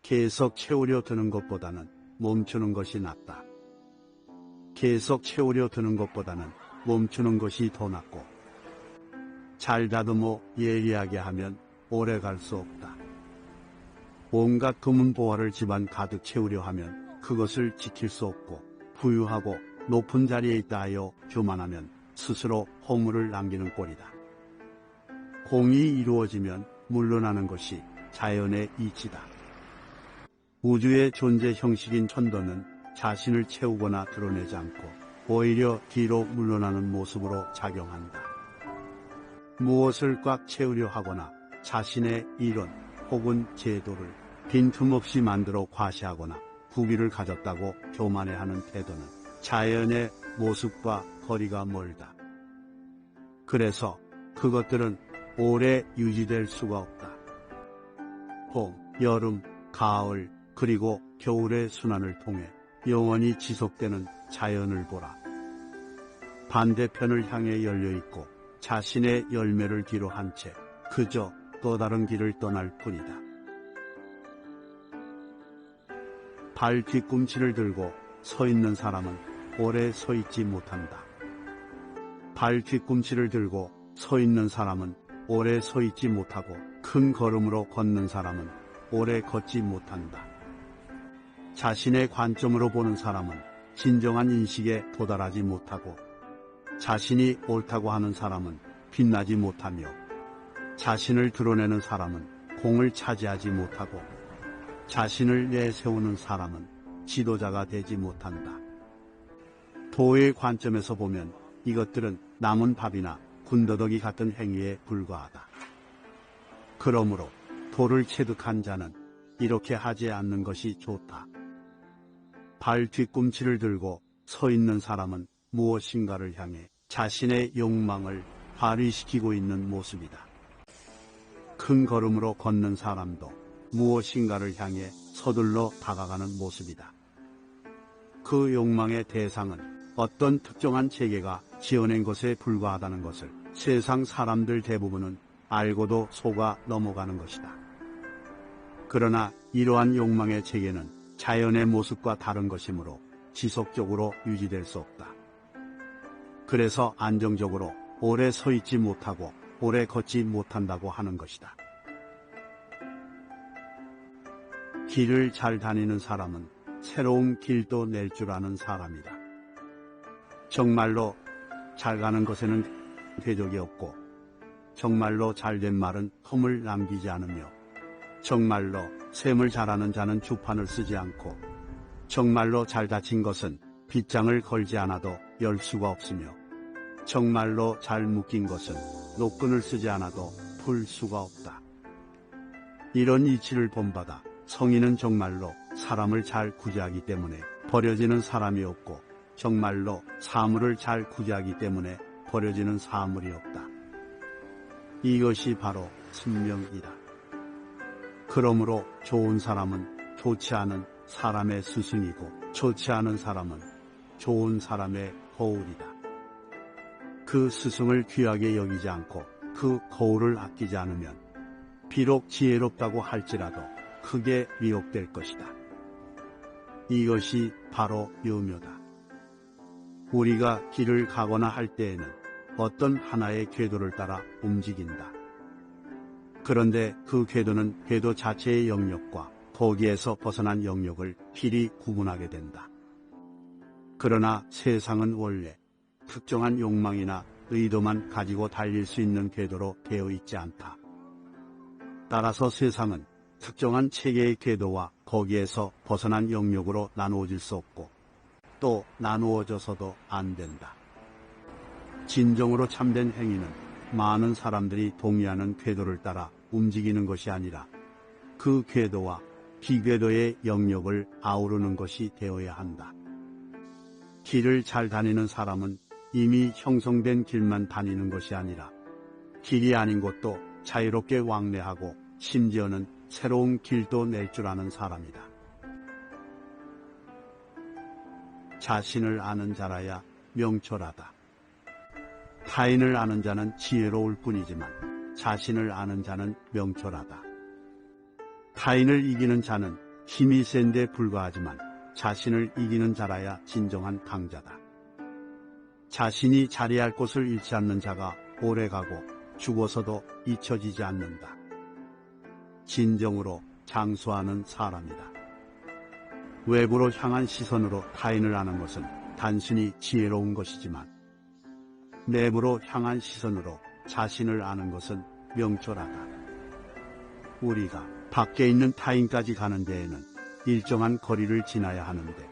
계속 채우려 드는 것보다는 멈추는 것이 낫다. 계속 채우려 드는 것보다는 멈추는 것이 더 낫고, 잘 다듬어 예리하게 하면 오래 갈 수 없다. 온갖 금은보화를 집안 가득 채우려 하면 그것을 지킬 수 없고, 부유하고 높은 자리에 있다 하여 교만하면 스스로 허물을 남기는 꼴이다. 공이 이루어지면 물러나는 것이 자연의 이치다. 우주의 존재 형식인 천도는 자신을 채우거나 드러내지 않고 오히려 뒤로 물러나는 모습으로 작용한다. 무엇을 꽉 채우려 하거나 자신의 이론 혹은 제도를 빈틈없이 만들어 과시하거나 부귀를 가졌다고 교만해하는 태도는 자연의 모습과 거리가 멀다. 그래서 그것들은 오래 유지될 수가 없다. 봄, 여름, 가을, 그리고 겨울의 순환을 통해 영원히 지속되는 자연을 보라. 반대편을 향해 열려있고 자신의 열매를 뒤로 한 채 그저 또 다른 길을 떠날 뿐이다. 발 뒤꿈치를 들고 서 있는 사람은 오래 서 있지 못한다. 발 뒤꿈치를 들고 서 있는 사람은 오래 서 있지 못하고 큰 걸음으로 걷는 사람은 오래 걷지 못한다. 자신의 관점으로 보는 사람은 진정한 인식에 도달하지 못하고, 자신이 옳다고 하는 사람은 빛나지 못하며, 자신을 드러내는 사람은 공을 차지하지 못하고, 자신을 내세우는 사람은 지도자가 되지 못한다. 도의 관점에서 보면 이것들은 남은 밥이나 군더더기 같은 행위에 불과하다. 그러므로 도를 체득한 자는 이렇게 하지 않는 것이 좋다. 발 뒤꿈치를 들고 서 있는 사람은 무엇인가를 향해 자신의 욕망을 발휘시키고 있는 모습이다. 큰 걸음으로 걷는 사람도 무엇인가를 향해 서둘러 다가가는 모습이다. 그 욕망의 대상은 어떤 특정한 체계가 지어낸 것에 불과하다는 것을 세상 사람들 대부분은 알고도 속아 넘어가는 것이다. 그러나 이러한 욕망의 체계는 자연의 모습과 다른 것이므로 지속적으로 유지될 수 없다. 그래서 안정적으로 오래 서 있지 못하고 오래 걷지 못한다고 하는 것이다. 길을 잘 다니는 사람은 새로운 길도 낼 줄 아는 사람이다. 정말로 잘 가는 것에는 궤적이 없고, 정말로 잘된 말은 흠을 남기지 않으며, 정말로 셈을 잘하는 자는 주판을 쓰지 않고, 정말로 잘 다친 것은 빗장을 걸지 않아도 열 수가 없으며, 정말로 잘 묶인 것은 노끈을 쓰지 않아도 풀 수가 없다. 이런 이치를 본받아 성인은 정말로 사람을 잘 구제하기 때문에 버려지는 사람이 없고, 정말로 사물을 잘 구제하기 때문에 버려지는 사물이 없다. 이것이 바로 순명이다. 그러므로 좋은 사람은 좋지 않은 사람의 스승이고, 좋지 않은 사람은 좋은 사람의 거울이다. 그 스승을 귀하게 여기지 않고 그 거울을 아끼지 않으면 비록 지혜롭다고 할지라도 크게 미혹될 것이다. 이것이 바로 유묘다. 우리가 길을 가거나 할 때에는 어떤 하나의 궤도를 따라 움직인다. 그런데 그 궤도는 궤도 자체의 영역과 거기에서 벗어난 영역을 필히 구분하게 된다. 그러나 세상은 원래 특정한 욕망이나 의도만 가지고 달릴 수 있는 궤도로 되어 있지 않다. 따라서 세상은 특정한 체계의 궤도와 거기에서 벗어난 영역으로 나누어질 수 없고, 또 나누어져서도 안 된다. 진정으로 참된 행위는 많은 사람들이 동의하는 궤도를 따라 움직이는 것이 아니라 그 궤도와 비궤도의 영역을 아우르는 것이 되어야 한다. 길을 잘 다니는 사람은 이미 형성된 길만 다니는 것이 아니라 길이 아닌 곳도 자유롭게 왕래하고 심지어는 새로운 길도 낼 줄 아는 사람이다. 자신을 아는 자라야 명철하다. 타인을 아는 자는 지혜로울 뿐이지만 자신을 아는 자는 명철하다. 타인을 이기는 자는 힘이 센 데 불과하지만 자신을 이기는 자라야 진정한 강자다. 자신이 자리할 곳을 잃지 않는 자가 오래가고 죽어서도 잊혀지지 않는다. 진정으로 장수하는 사람이다. 외부로 향한 시선으로 타인을 아는 것은 단순히 지혜로운 것이지만 내부로 향한 시선으로 자신을 아는 것은 명철하다. 우리가 밖에 있는 타인까지 가는 데에는 일정한 거리를 지나야 하는데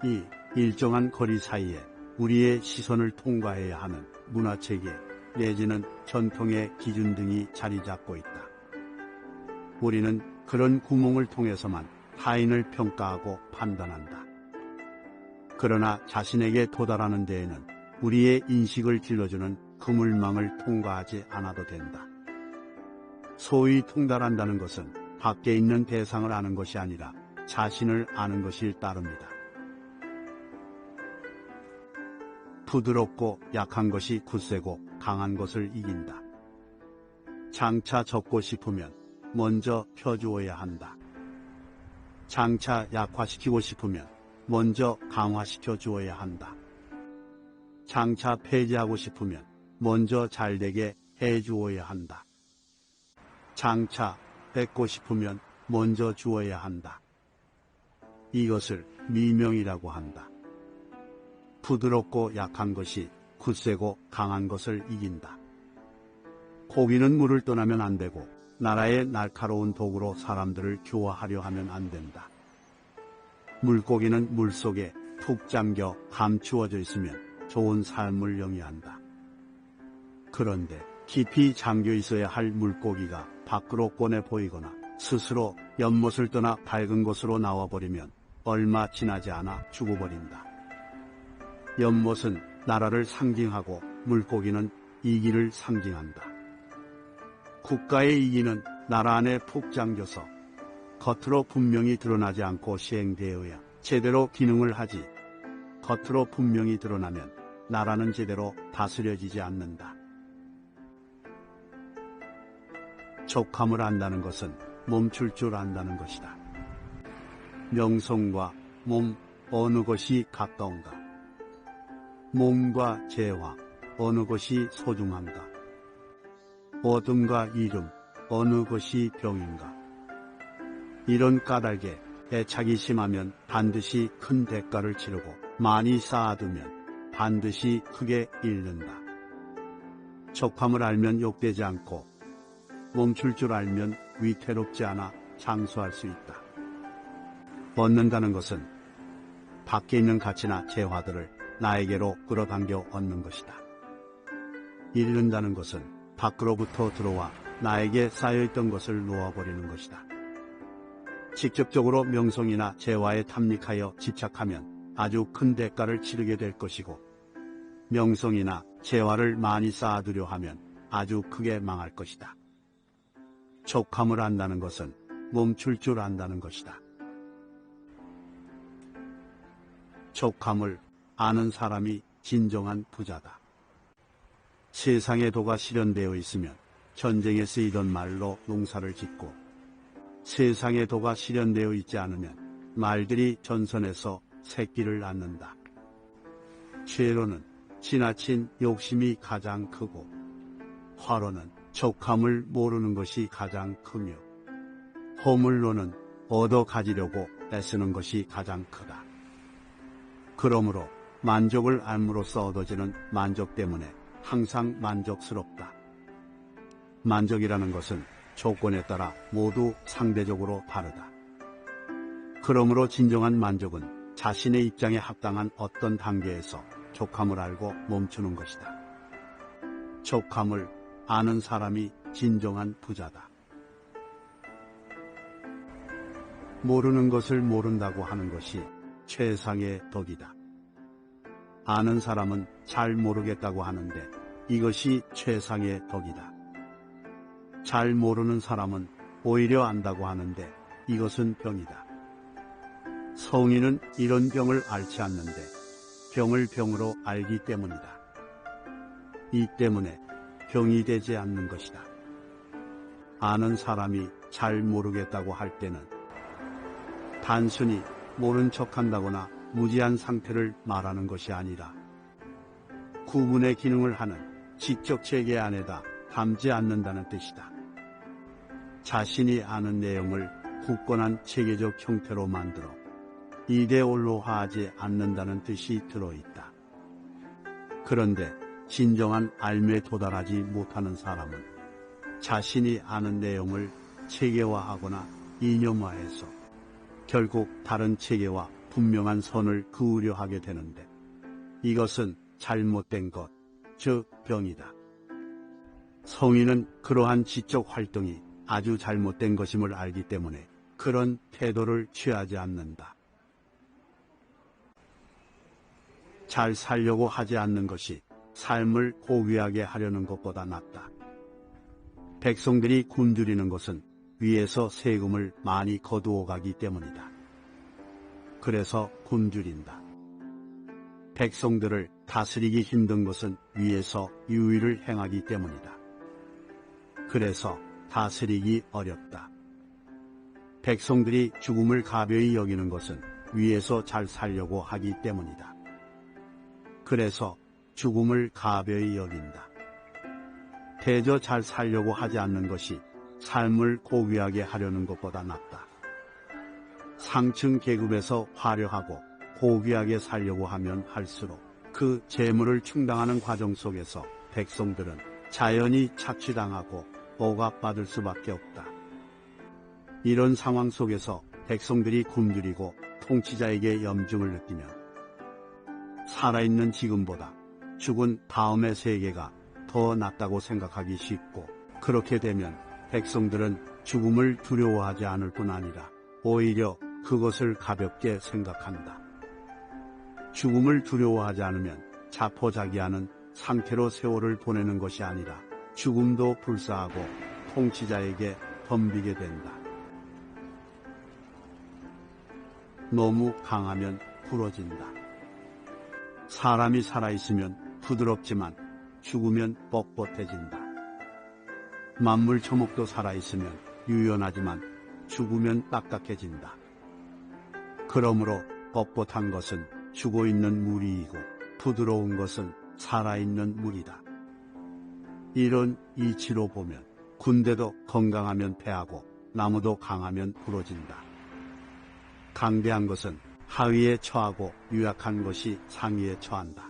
이 일정한 거리 사이에 우리의 시선을 통과해야 하는 문화체계 내지는 전통의 기준 등이 자리 잡고 있다. 우리는 그런 구멍을 통해서만 타인을 평가하고 판단한다. 그러나 자신에게 도달하는 데에는 우리의 인식을 길러주는 그물망을 통과하지 않아도 된다. 소위 통달한다는 것은 밖에 있는 대상을 아는 것이 아니라 자신을 아는 것일 따릅니다. 부드럽고 약한 것이 굳세고 강한 것을 이긴다. 장차 접고 싶으면 먼저 펴주어야 한다. 장차 약화시키고 싶으면 먼저 강화시켜 주어야 한다. 장차 폐지하고 싶으면 먼저 잘되게 해주어야 한다. 장차 뺏고 싶으면 먼저 주어야 한다. 이것을 미명이라고 한다. 부드럽고 약한 것이 굳세고 강한 것을 이긴다. 고기는 물을 떠나면 안 되고 나라의 날카로운 도구로 사람들을 교화하려 하면 안 된다. 물고기는 물속에 푹 잠겨 감추어져 있으면 좋은 삶을 영위한다. 그런데 깊이 잠겨 있어야 할 물고기가 밖으로 꺼내 보이거나 스스로 연못을 떠나 밝은 곳으로 나와버리면 얼마 지나지 않아 죽어버린다. 연못은 나라를 상징하고 물고기는 이기를 상징한다. 국가의 이기는 나라 안에 푹 잠겨서 겉으로 분명히 드러나지 않고 시행되어야 제대로 기능을 하지, 겉으로 분명히 드러나면 나라는 제대로 다스려지지 않는다. 족함을 안다는 것은 멈출 줄 안다는 것이다. 명성과 몸 어느 것이 가까운가? 몸과 재화 어느 것이 소중한가? 어둠과 이름 어느 것이 병인가? 이런 까닭에 애착이 심하면 반드시 큰 대가를 치르고 많이 쌓아두면 반드시 크게 잃는다. 족함을 알면 욕되지 않고 멈출 줄 알면 위태롭지 않아 장수할 수 있다. 얻는다는 것은 밖에 있는 가치나 재화들을 나에게로 끌어당겨 얻는 것이다. 잃는다는 것은 밖으로부터 들어와 나에게 쌓여있던 것을 놓아버리는 것이다. 직접적으로 명성이나 재화에 탐닉하여 집착하면 아주 큰 대가를 치르게 될 것이고, 명성이나 재화를 많이 쌓아두려 하면 아주 크게 망할 것이다. 족함을 안다는 것은 멈출 줄 안다는 것이다. 족함을 아는 사람이 진정한 부자다. 세상의 도가 실현되어 있으면 전쟁에 쓰이던 말로 농사를 짓고, 세상의 도가 실현되어 있지 않으면 말들이 전선에서 새끼를 낳는다. 죄로는 지나친 욕심이 가장 크고, 화로는 족함을 모르는 것이 가장 크며, 허물로는 얻어 가지려고 애쓰는 것이 가장 크다. 그러므로 만족을 알므로써 얻어지는 만족 때문에 항상 만족스럽다. 만족이라는 것은 조건에 따라 모두 상대적으로 다르다. 그러므로 진정한 만족은 자신의 입장에 합당한 어떤 단계에서 족함을 알고 멈추는 것이다. 족함을 아는 사람이 진정한 부자다. 모르는 것을 모른다고 하는 것이 최상의 덕이다. 아는 사람은 잘 모르겠다고 하는데 이것이 최상의 덕이다. 잘 모르는 사람은 오히려 안다고 하는데 이것은 병이다. 성인은 이런 병을 앓지 않는데 병을 병으로 알기 때문이다. 이 때문에 병이 되지 않는 것이다. 아는 사람이 잘 모르겠다고 할 때는 단순히 모른 척한다거나 무지한 상태를 말하는 것이 아니라 구분의 기능을 하는 지적 체계 안에다 담지 않는다는 뜻이다. 자신이 아는 내용을 굳건한 체계적 형태로 만들어 이데올로화하지 않는다는 뜻이 들어있다. 그런데 진정한 알매에 도달하지 못하는 사람은 자신이 아는 내용을 체계화하거나 이념화해서 결국 다른 체계와 분명한 선을 그으려 하게 되는데 이것은 잘못된 것, 즉 병이다. 성인은 그러한 지적 활동이 아주 잘못된 것임을 알기 때문에 그런 태도를 취하지 않는다. 잘 살려고 하지 않는 것이 삶을 고귀하게 하려는 것보다 낫다. 백성들이 굶주리는 것은 위에서 세금을 많이 거두어 가기 때문이다. 그래서 굶주린다. 백성들을 다스리기 힘든 것은 위에서 유의를 행하기 때문이다. 그래서 다스리기 어렵다. 백성들이 죽음을 가벼이 여기는 것은 위에서 잘 살려고 하기 때문이다. 그래서 죽음을 가벼이 여긴다. 대저 잘 살려고 하지 않는 것이 삶을 고귀하게 하려는 것보다 낫다. 상층 계급에서 화려하고 고귀하게 살려고 하면 할수록 그 재물을 충당하는 과정 속에서 백성들은 자연히 착취당하고 억압받을 수밖에 없다. 이런 상황 속에서 백성들이 굶주리고 통치자에게 염증을 느끼면 살아있는 지금보다 죽은 다음의 세계가 더 낫다고 생각하기 쉽고, 그렇게 되면 백성들은 죽음을 두려워하지 않을 뿐 아니라 오히려 그것을 가볍게 생각한다. 죽음을 두려워하지 않으면 자포자기하는 상태로 세월을 보내는 것이 아니라 죽음도 불사하고 통치자에게 덤비게 된다. 너무 강하면 부러진다. 사람이 살아있으면 부드럽지만 죽으면 뻣뻣해진다. 만물 초목도 살아있으면 유연하지만 죽으면 딱딱해진다. 그러므로 뻣뻣한 것은 죽어있는 무리이고 부드러운 것은 살아있는 무리다. 이런 이치로 보면 군대도 건강하면 패하고 나무도 강하면 부러진다. 강대한 것은 하위에 처하고 유약한 것이 상위에 처한다.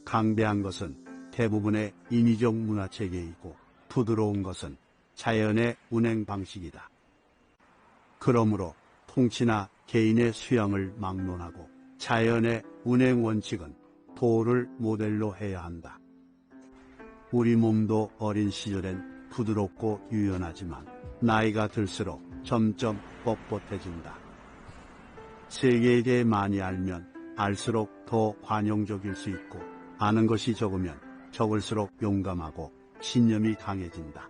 강대한 것은 대부분의 인위적 문화체계이고 부드러운 것은 자연의 운행 방식이다. 그러므로 통치나 개인의 수양을 막론하고 자연의 운행 원칙은 도를 모델로 해야 한다. 우리 몸도 어린 시절엔 부드럽고 유연하지만 나이가 들수록 점점 뻣뻣해진다. 세계에 대해 많이 알면 알수록 더 관용적일 수 있고, 아는 것이 적으면 적을수록 용감하고 신념이 강해진다.